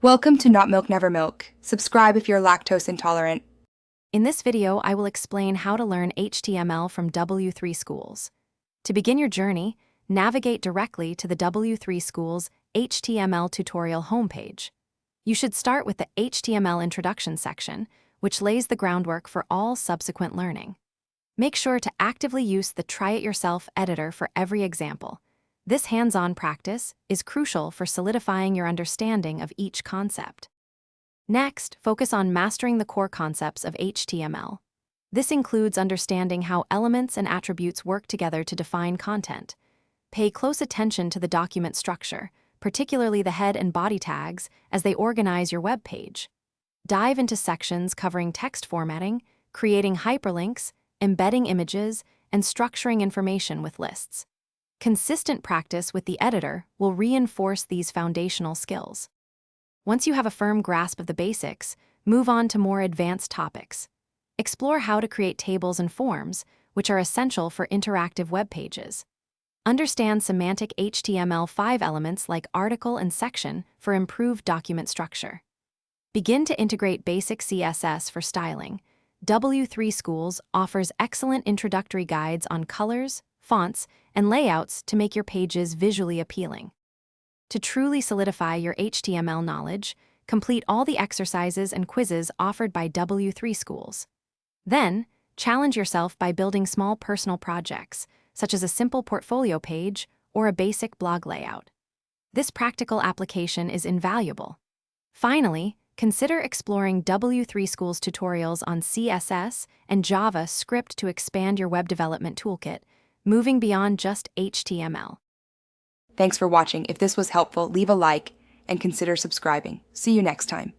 Welcome to Not Milk Never Milk. Subscribe if you're lactose intolerant. In this video, I will explain how to learn HTML from W3Schools. To begin your journey, navigate directly to the W3Schools HTML tutorial homepage. You should start with the HTML introduction section, which lays the groundwork for all subsequent learning. Make sure to actively use the Try It Yourself editor for every example. This hands-on practice is crucial for solidifying your understanding of each concept. Next, focus on mastering the core concepts of HTML. This includes understanding how elements and attributes work together to define content. Pay close attention to the document structure, particularly the head and body tags, as they organize your web page. Dive into sections covering text formatting, creating hyperlinks, embedding images, and structuring information with lists. Consistent practice with the editor will reinforce these foundational skills. Once you have a firm grasp of the basics, move on to more advanced topics. Explore how to create tables and forms, which are essential for interactive web pages. Understand semantic HTML5 elements like article and section for improved document structure. Begin to integrate basic CSS for styling. W3Schools offers excellent introductory guides on colors, fonts, and layouts to make your pages visually appealing. To truly solidify your HTML knowledge, complete all the exercises and quizzes offered by W3Schools. Then, challenge yourself by building small personal projects, such as a simple portfolio page or a basic blog layout. This practical application is invaluable. Finally, consider exploring W3Schools tutorials on CSS and JavaScript to expand your web development toolkit, moving beyond just HTML. Thanks for watching. If this was helpful, leave a like and consider subscribing. See you next time.